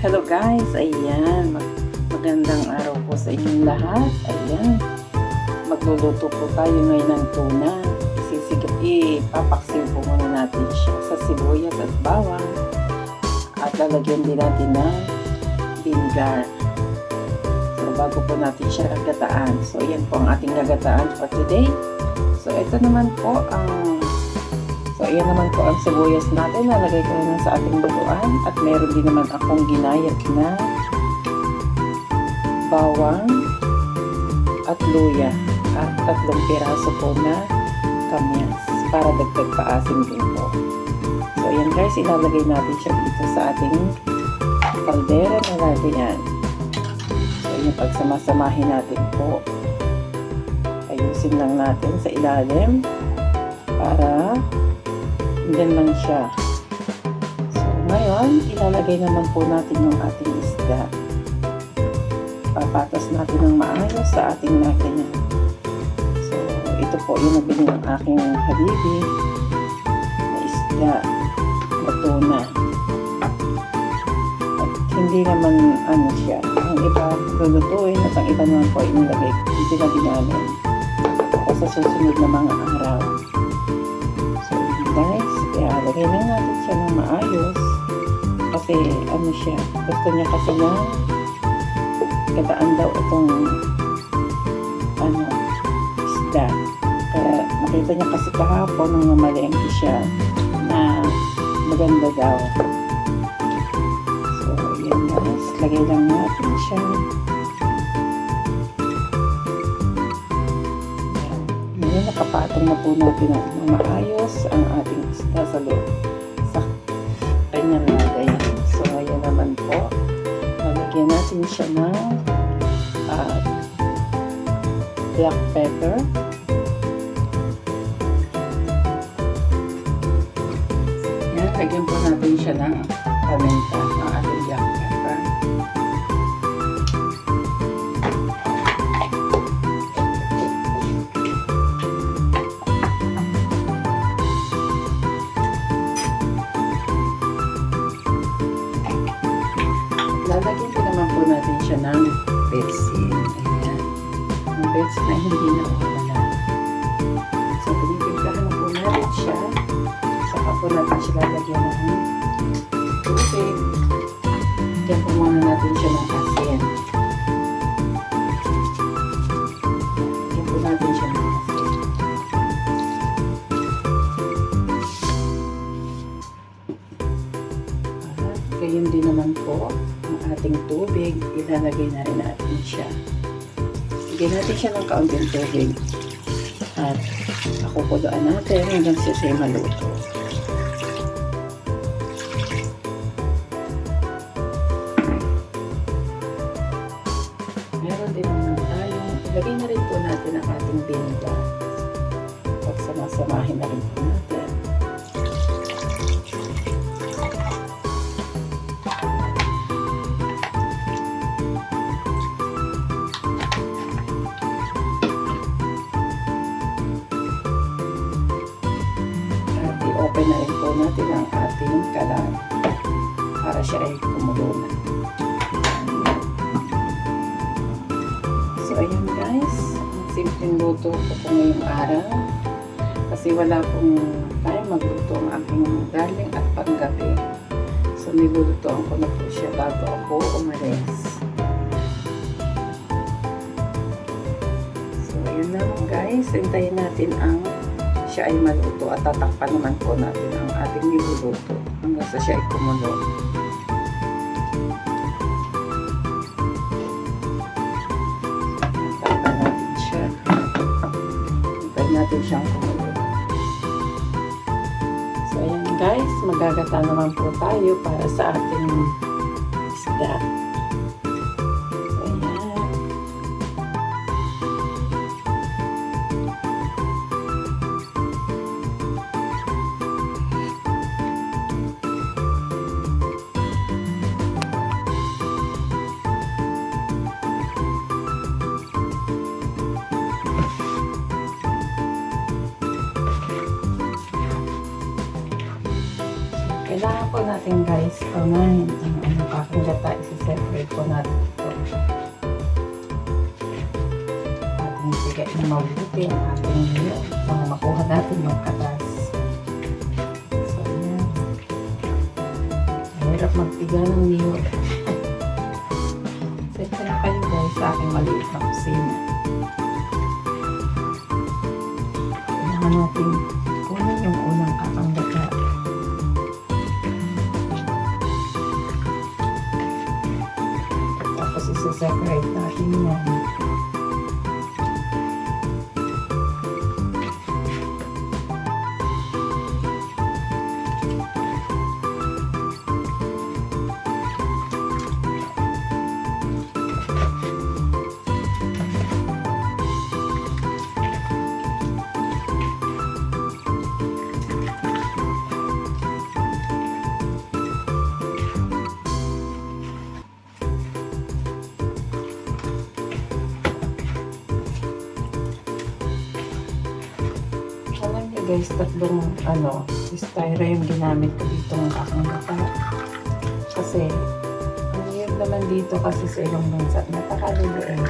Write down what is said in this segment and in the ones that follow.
Hello guys, ayan, magandang araw po sa inyong lahat. Ayan, magluluto po tayo ngayon ng tuna. Ipapaksin po muna natin siya sa sibuyas at bawang at lalagyan din natin ng vinegar. So bago po natin siya gagataan. So ayan po ang ating gagataan for today. So ito naman po ang ayan naman po ang sibuyas natin. Nalagay ko na sa ating lutuan. At meron din naman akong ginayat na bawang at luya. At 3 piraso po na kamyas para dagdag paasim din po. So ayan guys, ilalagay natin siya dito sa ating kaldera na lagayan. So ayan, pagsamasamahin natin po. Ayusin lang natin sa ilalim para din lang siya. So, ngayon, ilalagay naman po natin yung ating isda. Papatas natin ng maayos sa ating lagayan. So, ito po yung nabili ng aking habibi na isda na tuna. At hindi naman siya. Ang iba lulutuin at ang iba naman po inilagay. Hindi na namin para sa susunod na mga araw. Guys, ilalagay lang natin siya ng maayos kasi siya, gusto niya kasi na gataan daw itong isda. Kaya nakita niya kasi kahapon nung mamalengke siya na maganda daw. So yan guys, lagay lang natin siya. Ngayon, nakapatong na po natin ng maayos ang ating isda sa loob sa kanyang lagayan. So, ngayon naman po, lalagyan natin siya ng black pepper. Yan, lagyan po natin siya ng paminta ng ating black pepper. Lalagyan din naman po natin siya ng betsin. Ayan. Yung betsin na hindi na wala. So, pinipimplahan na po natin siya. Saka po natin siya lalagyan ng tubig. Lagyan po muna natin siya ng asin. Lagyan po natin siya ng asin. Gayon din naman po ating tubig, ilalagay na rin natin siya. Lagyan natin siya ng kaunting tubig at pakukuloan natin hanggang siya maluto. Meron din naman tayong ilagay na rin po natin ang ating vinegar. Pagsamasamahin na rin po natin. Open na rin po natin ang ating kalan para siya ay kumulo na. So ayan guys, simpleng luto po po ngayong araw kasi wala pong time magluto ang aking darling at panggabi. So nilulutoan ko na po siya bago ako umalis. So ayan na guys, hintayin natin ang siya ay maluto at tatakpan naman po natin ang ating niluluto hanggang sa siya ay kumulo. Tatakpan natin siya. Hintayin natin siyang kumulo. So ayan guys, magagata naman po tayo para sa ating isda. Kailangan po natin guys, paunahin ang aking gata, isi-separate po natin ito. Ating bigay ng mabuti ang ating niyo para makuha natin yung katas. So, yan. Mahirap magpiga ng niyo. Sensya na kayo guys sa aking maliit na kusina. Kailangan natin kunin yung unang kakang gata. Tapos isa-separate natin yan. Alam niyo guys, tatlong styro yung ginamit ko dito ng aking gata. Kasi, ang weird naman dito kasi sa ibang bansa, napakaluloy.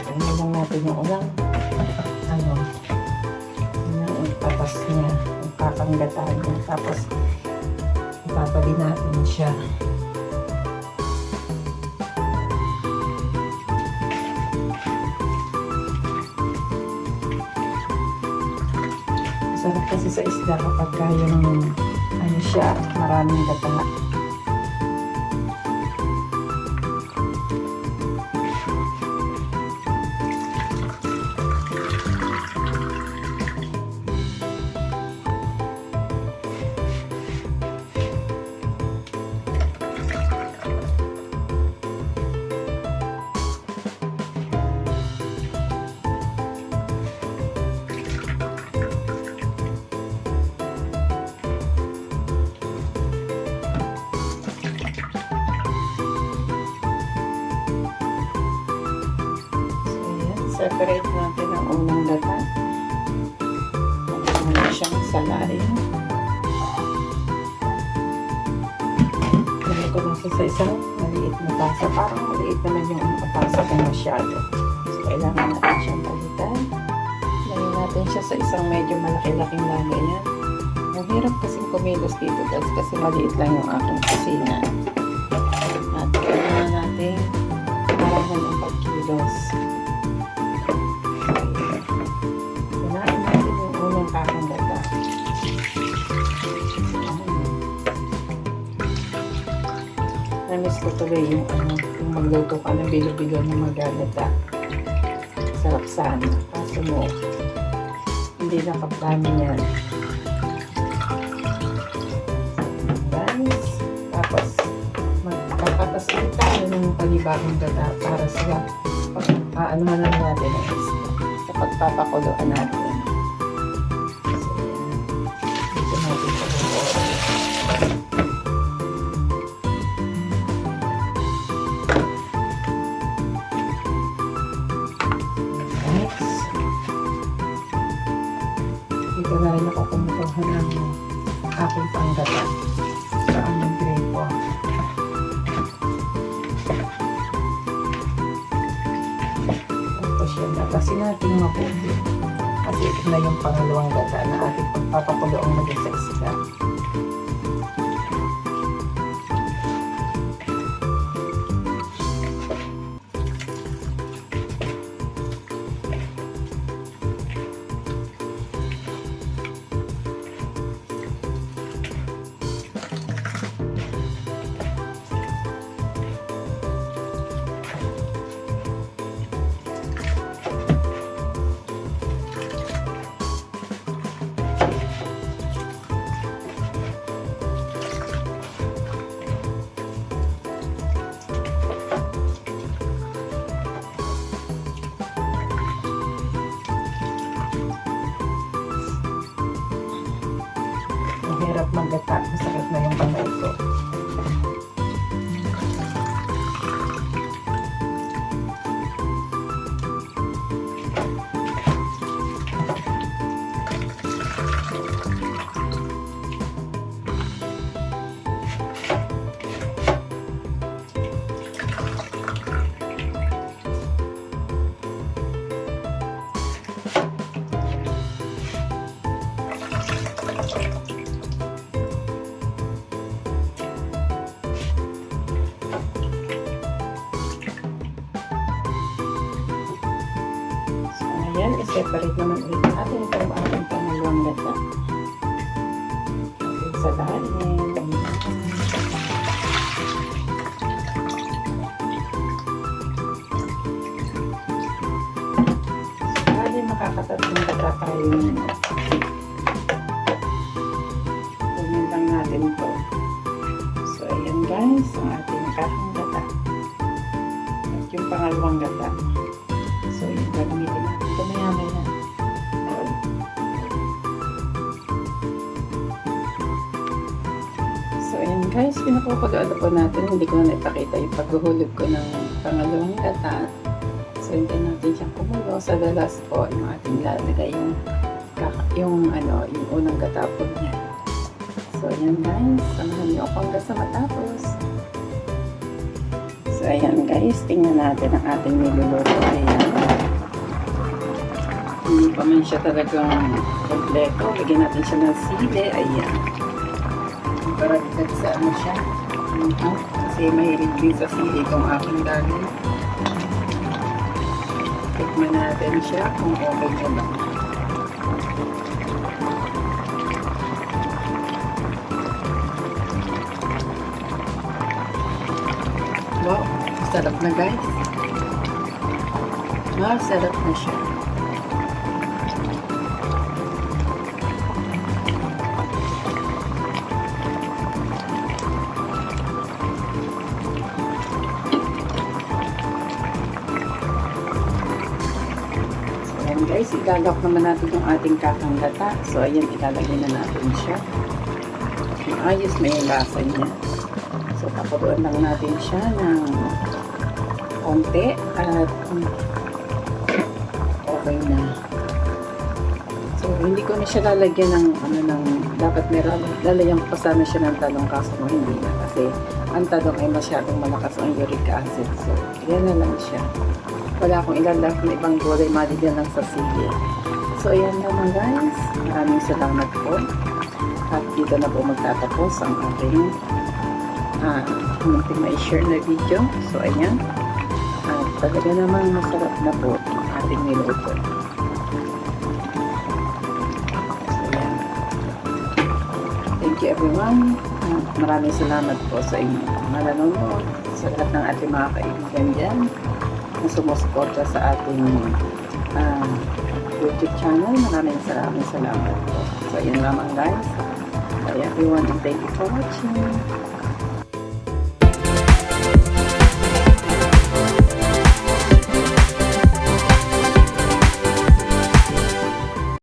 Ano lang natin yung ulang, yung patas niya, yung kakang gata niya. Tapos, ipapali natin siya. Sarap kasi sa isda kapag yung siya, maraming gata. Separate natin ang unang gata. Lagyan siyang salarin. Lagyan ko lang sa isang maliit na tasa. Parang maliit naman yung tasa ko masyado. So, kailangan natin siyang palitan. Lagyan natin siya sa isang medyo malaki-laking lagayan. Ang hirap kasing kumilos dito guys kasi maliit lang yung aking kusina. At kailangan natin parahan ang pagkilos. Kakang gata. Namiss ko tuloy yung magluto ka ng bilo-bilo ng magagata. Sarap sana. Kaso mo, hindi nakaplano yan. Guys, tapos magkakatas ulit tayo ng panibagong gata para sa pag-aanohan natin ang isda. Sa pagpapakuluan natin. Dito na rin ako kumukuha ng aking panggata sa aming gripo. Ito siya. Natasin natin mabuti. Kasi ito na yung pangalawang gata na ating pagpapakulo ang naging sa isda. separate naman ulit natin itong ating pangalawang gata. Sa lalim. Bali, makakatatlong gata tayo. Kunin lang natin ito. So, ayan guys, ang ating kakang gata. At yung pangalawang gata. So, yun, gagamitin natin. Ito mayaman na. So, ayan guys, pinapapag-ano po natin. Hindi ko na naipakita yung paghuhulog ko ng pangalawang gata. So, hindi natin siyang kumulo. Sa dalas po, yung ating lalagay yung unang gata po niya. So, ayan guys, samahan niyo ako hanggang sa matapos. So, ayan guys, tingnan natin ang ating niluluto. Ayan. Hindi pa man siya talagang kompleto. Lagyan natin siya ng sili. Ayan. Para dito sa ano siya. Kasi mahilig din sa sili itong aking dali. Tikman natin siya kung okay na lang. Wow, sarap na guys. Wow, sarap na siya. Guys, ilalak naman natin yung ating kakang gata. So, ayan, ilalagay na natin siya. Ayos na yung lasa niya. So, pakuruan lang natin siya ng konti at okay na. So, hindi ko na siya lalagyan ng dapat meron, lalagyan ko pa sana siya ng talong kaso mo hindi na kasi ang talong ay masyadong malakas ang uric acid. So, yan na lang siya. Wala akong ilalagay na ibang gulay, maligyan lang sa sili. So, ayan naman guys. Maraming salamat po. At dito na po magtatapos ang ating munting ma-share na video. So, ayan. At talaga namang masarap na po ang ating niluto. So, ayan. Thank you everyone. Maraming salamat po sa inyo. Nanonood sa lahat ng ating mga kaibigan dyan na sumusuporta sa ating YouTube channel. Maraming salamat po. So, yun lamang guys. Bye everyone and thank you for watching.